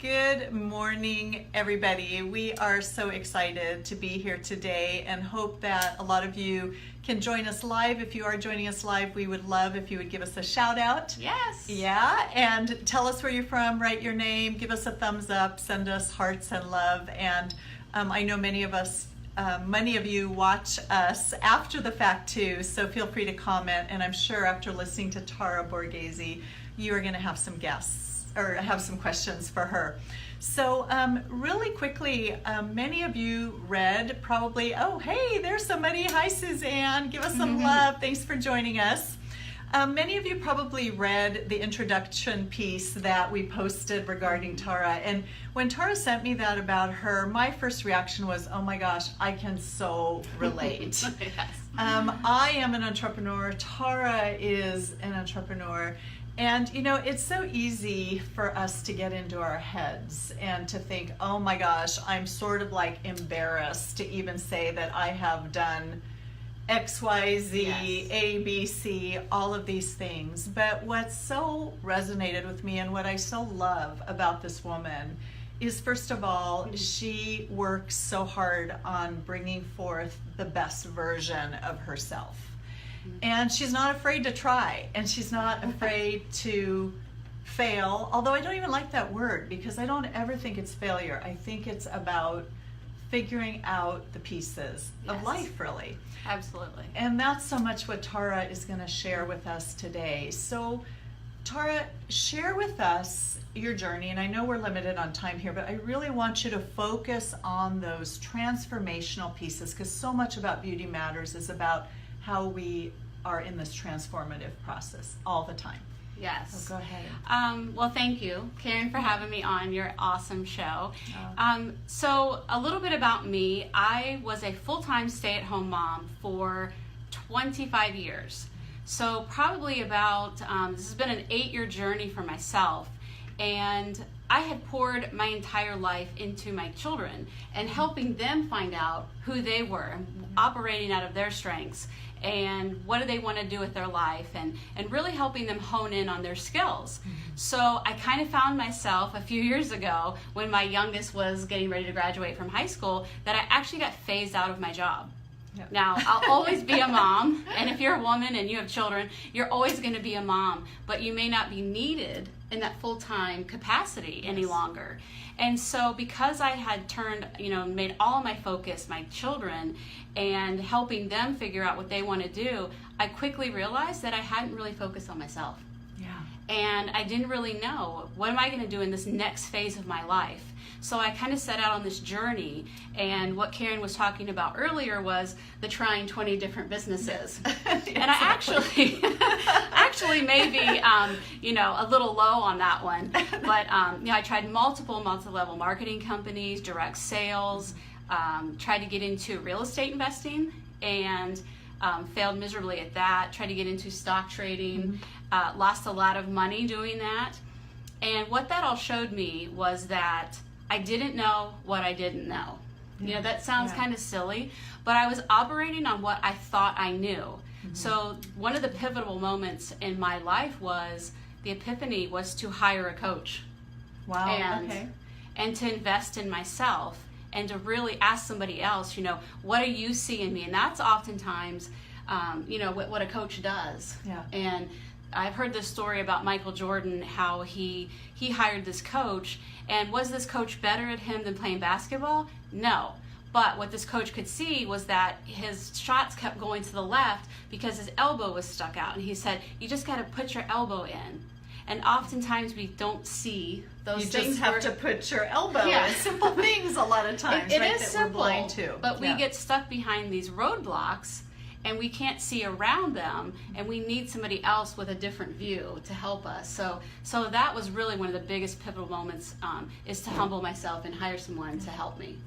Good morning, everybody. We are so excited to be here today and hope that a lot of you can join us live. If you are joining us live, we would love if you would give us a shout out. Yes. Yeah, and tell us where you're from, write your name, give us a thumbs up, send us hearts and love. And I know many of you watch us after the fact too, so feel free to comment. And I'm sure after listening to Tara Borghese, you are going to have some guests or have some questions for her. So really quickly, many of you read probably, oh, hey, there's somebody. Hi, Suzanne. Give us some love. Thanks for joining us. Many of you probably read the introduction piece that we posted regarding Tara. And when Tara sent me that about her, my first reaction was, oh my gosh, I can so relate. Yes. I am an entrepreneur. Tara is an entrepreneur. And you know, it's so easy for us to get into our heads and to think, oh my gosh, I'm sort of like embarrassed to even say that I have done X, Y, Z, Yes. A, B, C, all of these things. But what so resonated with me and what I so love about this woman is, first of all, she works so hard on bringing forth the best version of herself. And she's not afraid to try, and she's not afraid to fail, although I don't even like that word because I don't ever think it's failure. I think it's about figuring out the pieces of Yes. life, really. Absolutely. And that's so much what Tara is going to share with us today. So Tara, share with us your journey, and I know we're limited on time here, but I really want you to focus on those transformational pieces because so much about Beauty Matters is about how we are in this transformative process all the time. Yes. So go ahead. Well, thank you, Karen, for having me on your awesome show. Oh. So a little bit about me. I was a full-time stay-at-home mom for 25 years. So probably about, this has been an 8-year journey for myself. And I had poured my entire life into my children and helping them find out who they were and operating out of their strengths and what do they want to do with their life and really helping them hone in on their skills. So I kind of found myself a few years ago when my youngest was getting ready to graduate from high school that I actually got phased out of my job. Yep. Now, I'll always be a mom, and if you're a woman and you have children, you're always going to be a mom, but you may not be needed in that full-time capacity any longer. And so because I had made all of my focus my children and helping them figure out what they want to do, I quickly realized that I hadn't really focused on myself. Yeah. And I didn't really know, what am I going to do in this next phase of my life? So I kind of set out on this journey, and what Karen was talking about earlier was the trying 20 different businesses. Exactly. And I actually maybe, a little low on that one. But, I tried multi-level marketing companies, direct sales, tried to get into real estate investing, and failed miserably at that. Tried to get into stock trading, lost a lot of money doing that. And what that all showed me was that I didn't know what I didn't know. You know, that sounds kind of silly, but I was operating on what I thought I knew. So one of the pivotal moments in my life was the epiphany was to hire a coach. Wow. Okay. And to invest in myself and to really ask somebody else, what do you see in me? And that's oftentimes, what a coach does. Yeah. And I've heard this story about Michael Jordan, how he hired this coach, and was this coach better at him than playing basketball? No. But what this coach could see was that his shots kept going to the left because his elbow was stuck out. And he said, you just got to put your elbow in. And oftentimes we don't see those things. You just have to put your elbow Yeah. in. Simple things a lot of times, It right, is that simple, we're blind to. but we get stuck behind these roadblocks and we can't see around them, and we need somebody else with a different view to help us. So that was really one of the biggest pivotal moments, is to humble myself and hire someone to help me.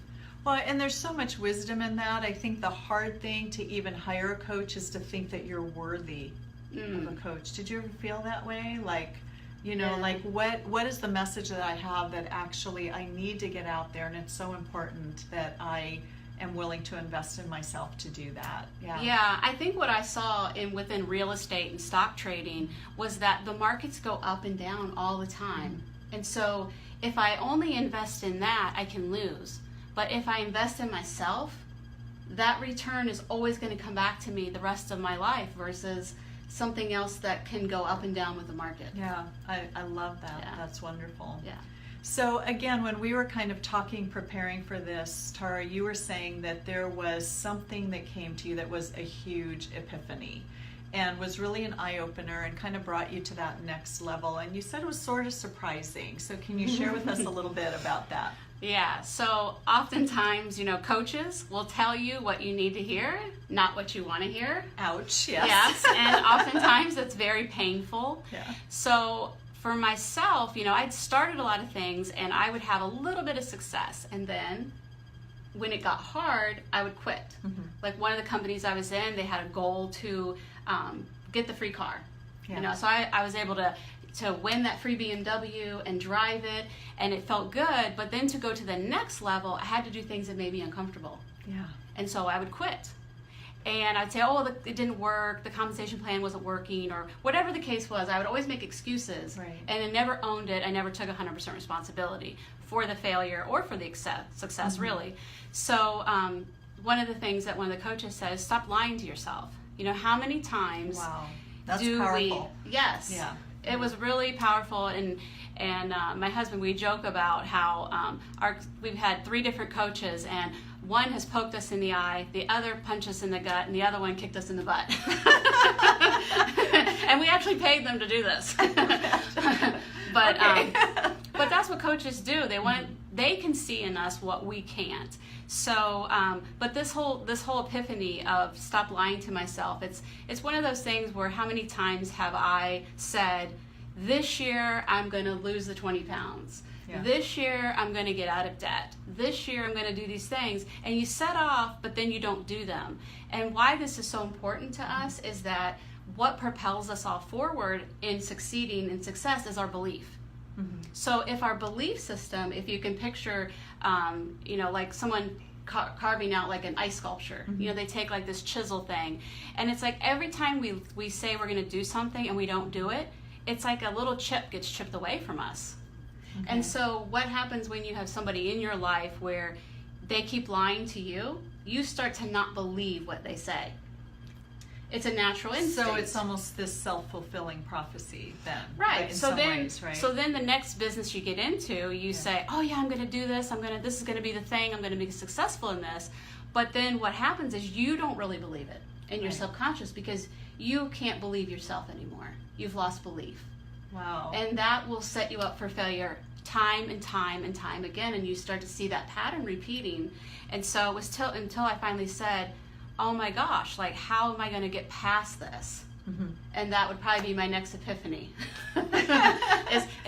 Well, and there's so much wisdom in that. I think the hard thing to even hire a coach is to think that you're worthy of a coach. Did you ever feel that way? Like, like what is the message that I have that actually I need to get out there, and it's so important that I am willing to invest in myself to do that. Yeah, I think what I saw within real estate and stock trading was that the markets go up and down all the time. And so if I only invest in that, I can lose. But if I invest in myself, that return is always going to come back to me the rest of my life versus something else that can go up and down with the market. Yeah, I love that. Yeah. That's wonderful. Yeah. So again, when we were kind of talking, preparing for this, Tara, you were saying that there was something that came to you that was a huge epiphany and was really an eye-opener and kind of brought you to that next level. And you said it was sort of surprising. So can you share with us a little bit about that? Yeah, so oftentimes, coaches will tell you what you need to hear, not what you want to hear. Ouch, yes. Yes, and oftentimes it's very painful. Yeah. So for myself, I'd started a lot of things and I would have a little bit of success. And then when it got hard, I would quit. Mm-hmm. Like one of the companies I was in, they had a goal to get the free car. Yeah. So I was able to win that free BMW and drive it, and it felt good, but then to go to the next level, I had to do things that made me uncomfortable. Yeah. And so I would quit. And I'd say, it didn't work, the compensation plan wasn't working, or whatever the case was. I would always make excuses. Right. And I never owned it. I never took 100% responsibility for the failure or for the success, Mm-hmm. really. So one of the things that one of the coaches says, stop lying to yourself. How many times Wow. That's do powerful. we... Yes. Yeah. It was really powerful, and my husband, we joke about how we've had 3 different coaches, and one has poked us in the eye, the other punched us in the gut, and the other one kicked us in the butt. And we actually paid them to do this. But Okay. but that's what coaches do. They can see in us what we can't. So, but this whole epiphany of stop lying to myself, it's one of those things where how many times have I said, this year I'm going to lose the 20 pounds. Yeah. This year I'm going to get out of debt. This year I'm going to do these things. And you set off, but then you don't do them. And why this is so important to us is that what propels us all forward in succeeding in success is our belief. Mm-hmm. So if our belief system, if you can picture, like someone carving out like an ice sculpture, Mm-hmm. they take like this chisel thing, and it's like every time we say we're going to do something and we don't do it, it's like a little chip gets chipped away from us. Okay. And so what happens when you have somebody in your life where they keep lying to you, you start to not believe what they say. It's a natural instinct. So it's almost this self-fulfilling prophecy then. Right. In So some then, ways, right? so then the next business you get into, you say, "Oh yeah, I'm going to do this. This is going to be the thing. I'm going to be successful in this." But then what happens is you don't really believe it in your Right. subconscious because you can't believe yourself anymore. You've lost belief, Wow. and that will set you up for failure time and time and time again, and you start to see that pattern repeating. And so it was until I finally said, oh my gosh, like how am I going to get past this? Mm-hmm. And that would probably be my next epiphany.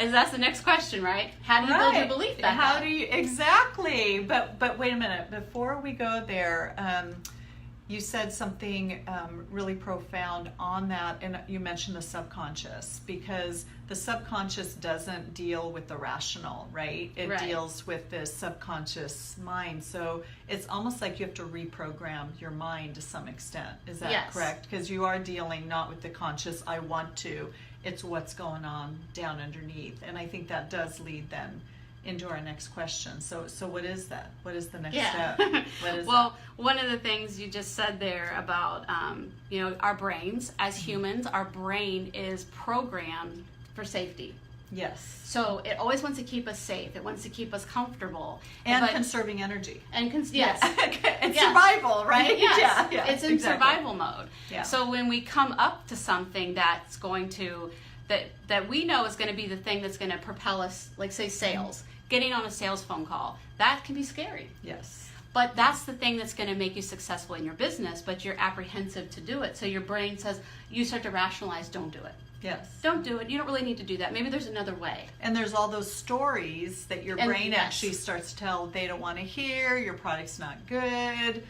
is that's the next question, right? How do you build your belief back How up? do you exactly? But wait a minute. Before we go there, you said something really profound on that, and you mentioned the subconscious, because the subconscious doesn't deal with the rational, right? It Right. deals with the subconscious mind. So it's almost like you have to reprogram your mind to some extent. Is that Yes. correct? Because you are dealing not with the conscious, I want to, it's what's going on down underneath. And I think that does lead then into our next question. So what is that? What is the next step? What is Well, one of the things you just said there about our brains as humans, our brain is programmed for safety. that? Yes. So it always wants to keep us safe. It wants to keep us comfortable. And But- conserving energy. and yes. It's Yes. survival, right? Yes. Yeah, It's in exactly. survival mode. Yeah. So when we come up to something that's going to that we know is going to be the thing that's going to propel us, like say sales, getting on a sales phone call, that can be scary. Yes. But that's the thing that's going to make you successful in your business, but you're apprehensive to do it. So your brain says, you start to rationalize, don't do it. Yes. Don't do it. You don't really need to do that. Maybe there's another way. And there's all those stories that your And brain yes. actually starts to tell they don't want to hear, your product's not good,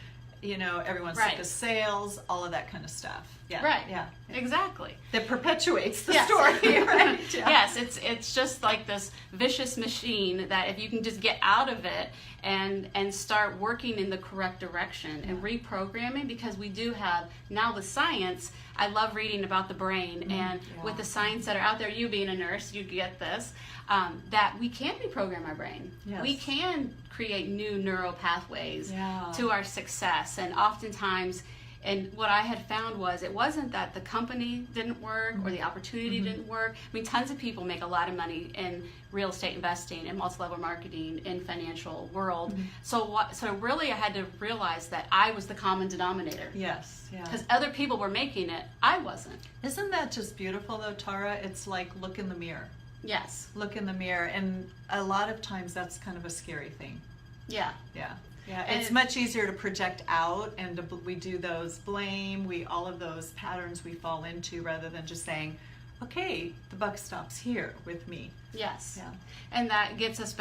everyone's Right. sick of sales, all of that kind of stuff. Yeah. Right. Yeah. Exactly. That perpetuates the Yes. story, right? Yeah. Yes, it's just like this vicious machine that if you can just get out of it and start working in the correct direction and reprogramming, because we do have now with science. I love reading about the brain, and with the science that are out there, you being a nurse, you get this, that we can reprogram our brain. Yes. We can create new neural pathways Yeah. to our success, and oftentimes. And what I had found was it wasn't that the company didn't work or the opportunity didn't work. I mean, tons of people make a lot of money in real estate investing and multi-level marketing in financial world. So really I had to realize that I was the common denominator. Yes. Yeah. Because other people were making it, I wasn't. Isn't that just beautiful though, Tara? It's like look in the mirror. Yes. Look in the mirror, and a lot of times that's kind of a scary thing. Yeah. Yeah. Yeah, And it's much easier to project out, and we do those blame, all of those patterns we fall into, rather than just saying, okay, the buck stops here with me. Yes. Yeah. And that gets us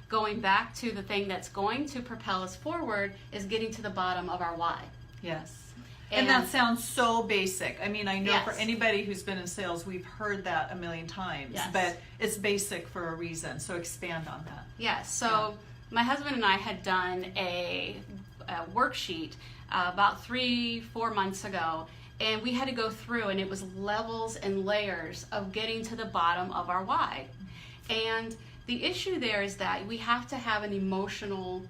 going back to the thing that's going to propel us forward is getting to the bottom of our why. Yes. And that sounds so basic. I mean, I know for anybody who's been in sales, we've heard that a million times, Yes. but it's basic for a reason. So expand on that. Yes. So my husband and I had done a worksheet about 3-4 months ago, and we had to go through, and it was levels and layers of getting to the bottom of our why. And the issue there is that we have to have an emotional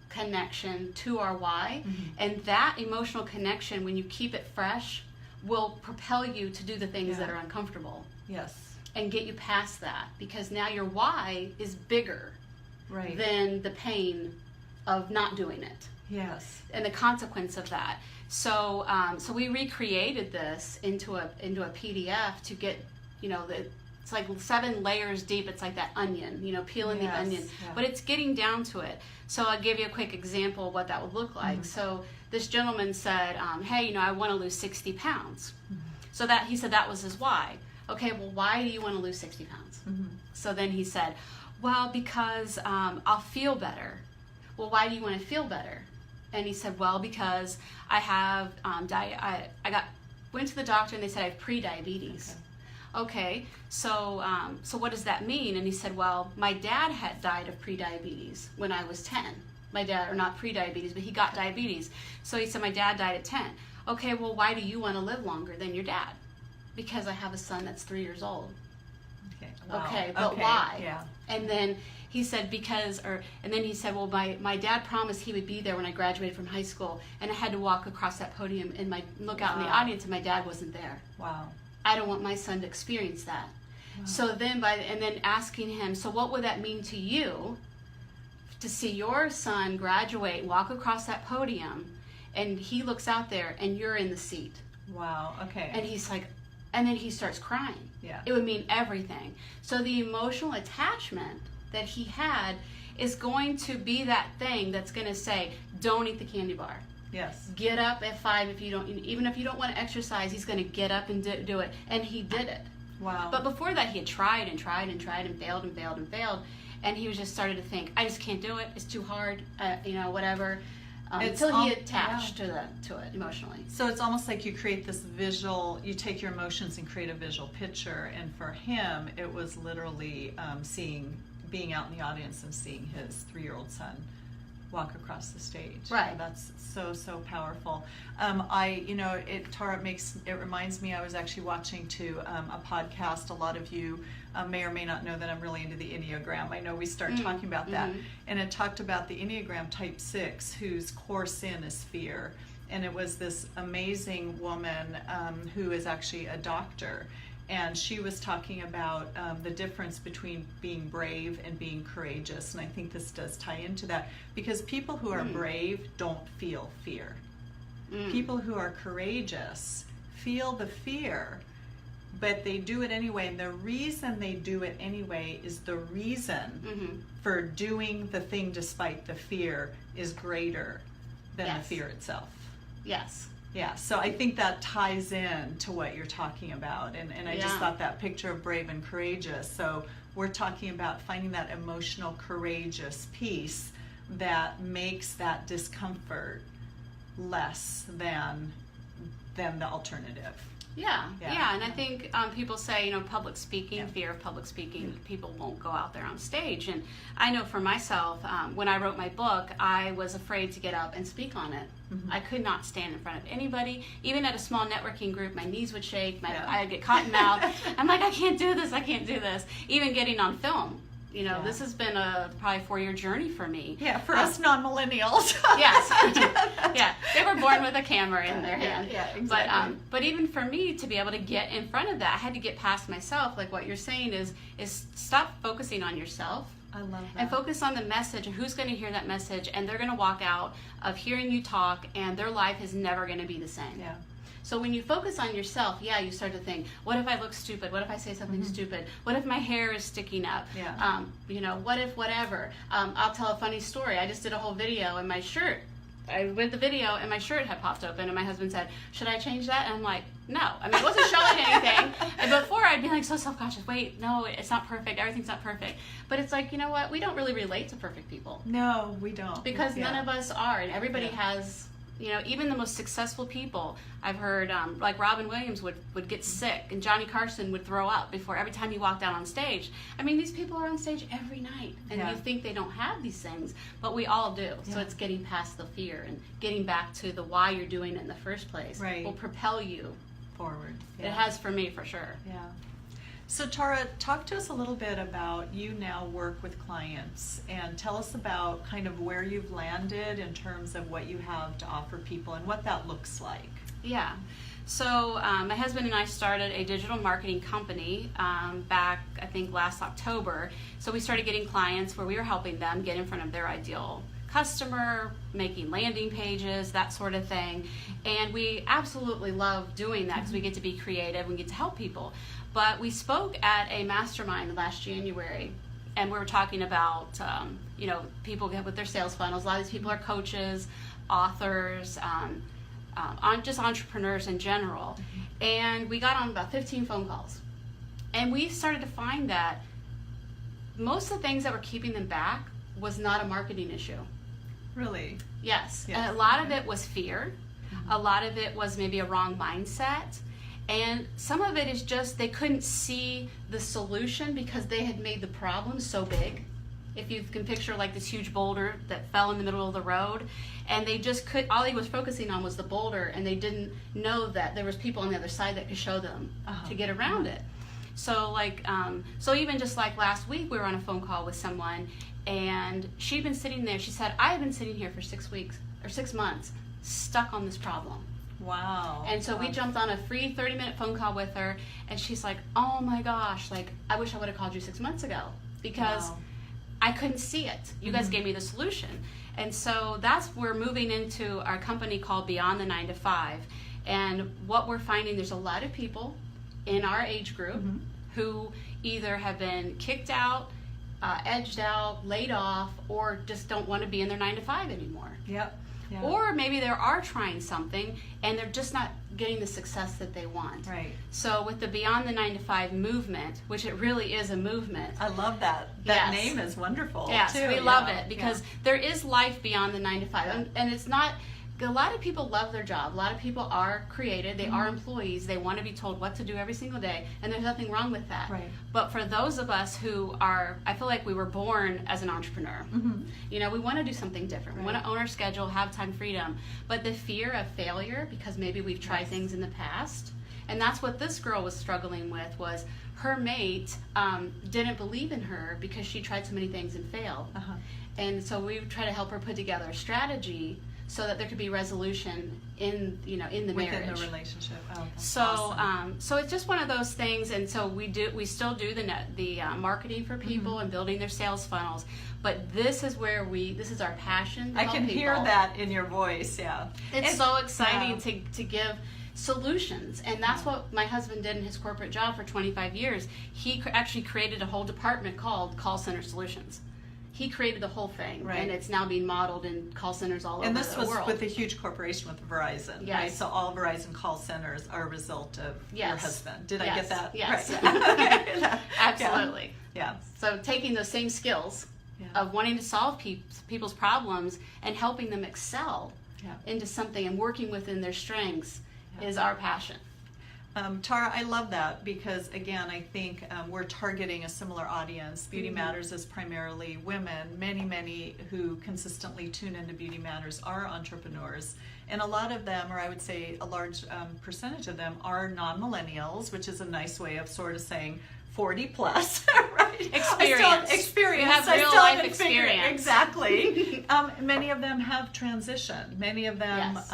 connection to our why, and that emotional connection, when you keep it fresh, will propel you to do the things that are uncomfortable. Yes. And get you past that, because now your why is bigger than the pain of not doing it. Yes. And the consequence of that. So so we recreated this into a PDF to get, it's like 7 layers deep. It's like that onion, peeling the onion. Yeah. But it's getting down to it. So I'll give you a quick example of what that would look like. So this gentleman said, hey, I want to lose 60 pounds. So that he said that was his why. Okay, well, why do you want to lose 60 pounds? So then he said, well, because I'll feel better. Well, why do you want to feel better? And he said, well, because I have went to the doctor and they said I have pre-diabetes. Okay, so what does that mean? And he said, well, my dad had died of pre-diabetes when I was 10. My dad, or not pre-diabetes, but he got diabetes. So he said, my dad died at 10. Okay, well, why do you want to live longer than your dad? Because I have a son that's 3 years old. Okay, wow. Okay, but why? Yeah. And then he said, and then he said, well, my dad promised he would be there when I graduated from high school, and I had to walk across that podium and look out in the audience, and my dad wasn't there. Wow. I don't want my son to experience that. Wow. So then and then asking him, so what would that mean to you to see your son graduate, walk across that podium, and he looks out there and you're in the seat? Wow. Okay. And he's like, and then he starts crying. Yeah. It would mean everything. So the emotional attachment that he had is going to be that thing that's going to say, don't eat the candy bar. Yes. Get up at 5 even if you don't want to exercise, he's going to get up and do it. And he did it. Wow. But before that, he had tried and tried and tried and failed and failed and failed. And he was just started to think, I just can't do it. It's too hard, whatever. Until he attached to it emotionally. So it's almost like you create this you take your emotions and create a visual picture. And for him, it was literally being out in the audience and seeing his 3-year-old son walk across the stage. Right. That's so powerful. It reminds me, I was actually watching a podcast. A lot of you may or may not know that I'm really into the Enneagram. I know we start talking about that. And it talked about the Enneagram type 6, whose core sin is fear. And it was this amazing woman who is actually a doctor. And she was talking about the difference between being brave and being courageous. And I think this does tie into that, because people who are brave don't feel fear. People who are courageous feel the fear, but they do it anyway. And the reason they do it anyway is the reason for doing the thing despite the fear is greater than the fear itself. Yes. Yeah, so I think that ties in to what you're talking about. And I just thought that picture of brave and courageous. So we're talking about finding that emotional, courageous piece that makes that discomfort less than than the alternative. Yeah. Yeah. And I think people say, public speaking, Yeah. fear of public speaking, people won't go out there on stage. And I know for myself, when I wrote my book, I was afraid to get up and speak on it. Mm-hmm. I could not stand in front of anybody. Even at a small networking group, my knees would shake, Yeah. I'd get cotton mouth. I'm like, I can't do this. Even getting on film. Yeah. This has been a probably 4-year journey for me. Yeah, for us non-millennials. Yes. Yeah, they were born with a camera in their hand. Yeah, exactly. But even for me to be able to get in front of that, I had to get past myself. Like what you're saying is stop focusing on yourself. I love that. And focus on the message and who's going to hear that message, and they're going to walk out of hearing you talk, and their life is never going to be the same. Yeah. So when you focus on yourself, you start to think, what if I look stupid? What if I say something stupid? What if my hair is sticking up? Yeah. What if whatever? I'll tell a funny story. I just did a whole video, and my shirt, I did the video, and my shirt had popped open, and my husband said, should I change that? And I'm like, no. I mean, it wasn't showing anything. And before, I'd be like so self-conscious. Wait, no, it's not perfect. Everything's not perfect. But it's like, you know what? We don't really relate to perfect people. No, we don't. Because Yeah. none of us are, and everybody Yeah. has, even the most successful people, I've heard, like Robin Williams would get sick, and Johnny Carson would throw up before every time he walked out on stage. I mean, these people are on stage every night, and Yeah. you think they don't have these things, but we all do. So Yeah. it's getting past the fear and getting back to the why you're doing it in the first place. Right. Will propel you. Forward. It has for me, for sure. Yeah. So Tara, talk to us a little bit about, you now work with clients, and tell us about kind of where you've landed in terms of what you have to offer people and what that looks like. Yeah. So my husband and I started a digital marketing company back, I think, last October. So we started getting clients where we were helping them get in front of their ideal customer, making landing pages, that sort of thing. And we absolutely love doing that because we get to be creative and get to help people. But we spoke at a mastermind last January, and we were talking about, people get with their sales funnels. A lot of these people are coaches, authors, just entrepreneurs in general. And we got on about 15 phone calls. And we started to find that most of the things that were keeping them back was not a marketing issue. Really? Yes. Yes. And a lot of it was fear. A lot of it was maybe a wrong mindset. And some of it is just they couldn't see the solution because they had made the problem so big. If you can picture like this huge boulder that fell in the middle of the road, and they just all he was focusing on was the boulder, and they didn't know that there was people on the other side that could show them to get around it. So so even just like last week, we were on a phone call with someone, and she'd been sitting there. She said, I have been sitting here for 6 weeks or 6 months, stuck on this problem. Wow. And so we jumped on a free 30-minute phone call with her, and she's like, oh my gosh, I wish I would have called you 6 months ago because Wow. I couldn't see it. You guys gave me the solution. And so we're moving into our company called Beyond the 9 to 5. And what we're finding, there's a lot of people in our age group who either have been kicked out, edged out, laid off, or just don't want to be in their 9 to 5 anymore. Yep. Yeah. Or maybe they are trying something and they're just not getting the success that they want. Right. So with the Beyond the 9 to 5 movement, which it really is a movement. I love that. That Yes. name is wonderful. Yes, too. we love Yeah. it because there is life beyond the 9 to 5. Yeah. And it's not, a lot of people love their job. A lot of people are creative. They are employees. They want to be told what to do every single day. And there's nothing wrong with that. Right. But for those of us who are, I feel like we were born as an entrepreneur. We want to do something different. We want to own our schedule, have time freedom. But the fear of failure, because maybe we've tried things in the past, and that's what this girl was struggling with, was her mate didn't believe in her because she tried so many things and failed. And so we try to help her put together a strategy so that there could be resolution in the Within marriage. the relationship. Oh, that's So, awesome. so it's just one of those things, and so we still do the marketing for people and building their sales funnels. But this is where this is our passion. To I help can hear people. that in your voice. Yeah. It's so exciting yeah. to give solutions, and that's what my husband did in his corporate job for 25 years. He actually created a whole department called Call Center Solutions. He created the whole thing, Right. and it's now being modeled in call centers all And over this the was world. with a huge corporation with Verizon, Yes. right? So all Verizon call centers are a result of your Yes. husband. Did I Yes. get that? Yes. Right. Yeah. Absolutely. Yeah. So taking those same skills Yeah. of wanting to solve people's problems and helping them excel Yeah. into something and working within their strengths is our passion. Tara, I love that because, again, I think we're targeting a similar audience. Beauty Matters is primarily women. Many who consistently tune into Beauty Matters are entrepreneurs. And a lot of them, or I would say a large percentage of them, are non-millennials, which is a nice way of sort of saying 40 plus, right? Experience. You have real life experience. Exactly. Many of them have transitioned. Many of them... Yes.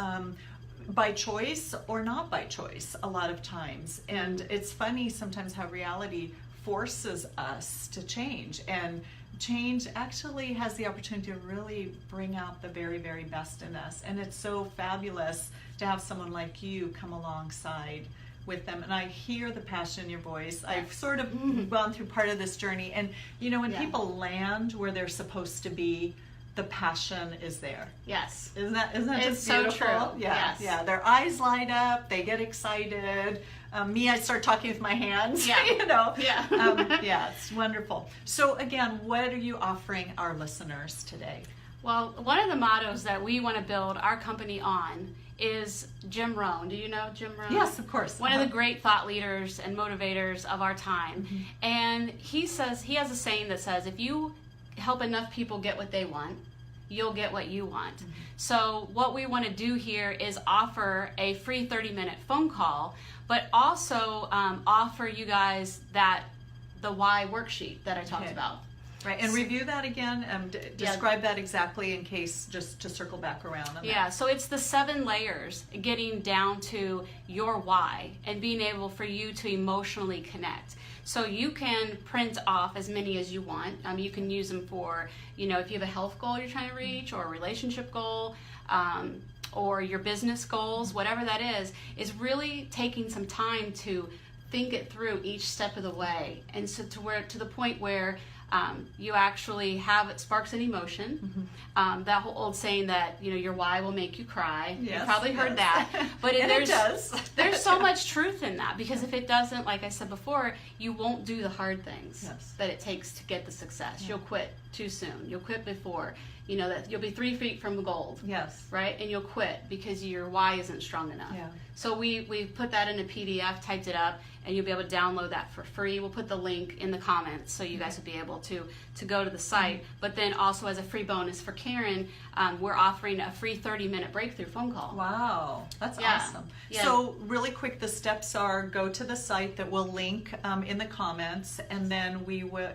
By choice or not by choice a lot of times. And it's funny sometimes how reality forces us to change, and change actually has the opportunity to really bring out the very best in us. And it's so fabulous to have someone like you come alongside with them. And I hear the passion in your voice. I've sort of gone through part of this journey, and you know, when people land where they're supposed to be, the passion is there. Yes. Isn't that It's just so beautiful? true. Yeah, Yes. yeah. Their eyes light up. They get excited. Me, I start talking with my hands. Yeah. You know. Yeah. Yeah, it's wonderful. So again, what are you offering our listeners today? Well, one of the mottos that we want to build our company on is Jim Rohn. Do you know Jim Rohn? Yes, of course. One of the great thought leaders and motivators of our time. And he says, he has a saying that says, if you help enough people get what they want, you'll get what you want. So what we want to do here is offer a free 30-minute phone call, but also offer you guys the why worksheet that I talked about. Right, and review that again, describe that exactly in case, just to circle back around on that. Yeah, so it's the 7 layers, getting down to your why and being able for you to emotionally connect. So you can print off as many as you want. You can use them for, you know, if you have a health goal you're trying to reach, or a relationship goal, or your business goals, whatever that is really taking some time to think it through each step of the way. And so to the point where you actually have, it sparks an emotion. That whole old saying that, you know, your why will make you cry. Yes, You've probably heard that. But and it does. There's so much truth in that, because if it doesn't, like I said before, you won't do the hard things that it takes to get the success. You'll quit too soon. You'll quit before. You know, that you'll be 3 feet from the gold. Yes. Right? And you'll quit because your why isn't strong enough. Yeah. So we put that in a PDF, typed it up, and you'll be able to download that for free. We'll put the link in the comments so you guys will be able to go to the site. But then also, as a free bonus for Karen, we're offering a free 30-minute breakthrough phone call. Wow, that's awesome. Yeah. So really quick, the steps are go to the site that we'll link in the comments, and then we will.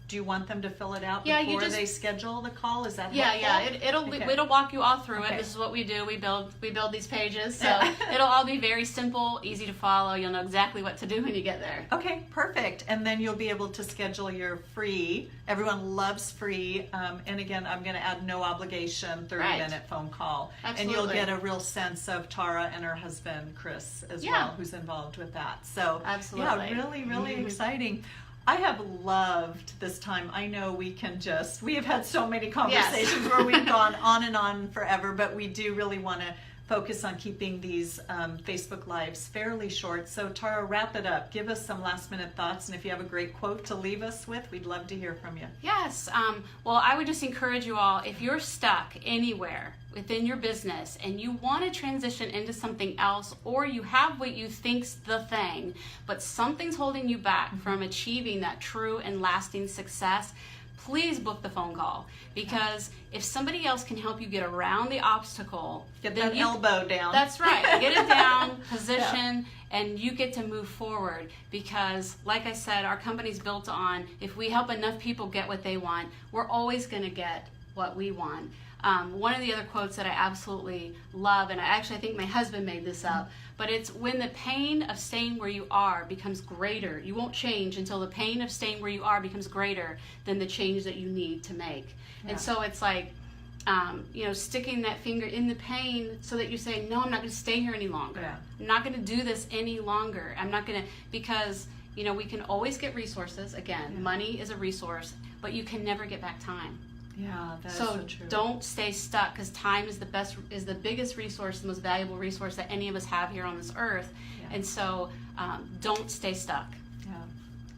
Do you want them to fill it out before they schedule the call? Is that helpful? It'll walk you all through Okay. it. This is what we do. We build these pages, so it'll all be very simple, easy to follow. You'll know exactly what to do when you get there. Okay, perfect. And then you'll be able to schedule your free. Everyone loves free. And again, I'm going to add no obligation 30-minute phone call. Absolutely. And you'll get a real sense of Tara and her husband, Chris, as well, who's involved with that. So, absolutely. Yeah, really exciting. I have loved this time. I know we have had so many conversations where we've gone on and on forever, but we do really want to focus on keeping these Facebook Lives fairly short. So Tara, wrap it up. Give us some last minute thoughts, and if you have a great quote to leave us with, we'd love to hear from you. Yes. Well, I would just encourage you all, if you're stuck anywhere within your business and you want to transition into something else, or you have what you think's the thing, but something's holding you back from achieving that true and lasting success, please book the phone call, because if somebody else can help you get around the obstacle, get that elbow down. That's right. Get it down, position, and you get to move forward. Because, like I said, our company's built on, if we help enough people get what they want, we're always going to get what we want. One of the other quotes that I absolutely love, and I think my husband made this up, but it's, when the pain of staying where you are becomes greater, you won't change until the pain of staying where you are becomes greater than the change that you need to make. Yeah. And so it's like, sticking that finger in the pain so that you say, no, I'm not going to stay here any longer. Yeah. I'm not going to do this any longer. I'm not going to, because, we can always get resources. Again, money is a resource, but you can never get back time. Yeah, that is so true. Don't stay stuck, because time is the biggest resource, the most valuable resource that any of us have here on this earth. Yeah. And so don't stay stuck. Yeah.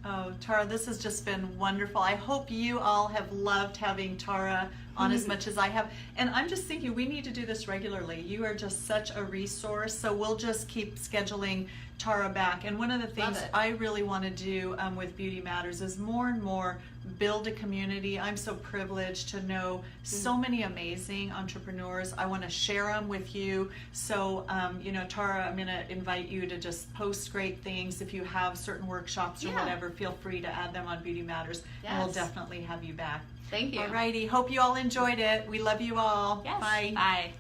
Oh, Tara, this has just been wonderful. I hope you all have loved having Tara on as much as I have. And I'm just thinking we need to do this regularly. You are just such a resource. So we'll just keep scheduling Tara back. And one of the things I really want to do with Beauty Matters is more and more build a community. I'm so privileged to know so many amazing entrepreneurs. I want to share them with you. So, you know, Tara, I'm going to invite you to just post great things. If you have certain workshops or whatever, feel free to add them on Beauty Matters. Yes. And we'll definitely have you back. Thank you. Alrighty. Hope you all enjoyed it. We love you all. Yes. Bye. Bye.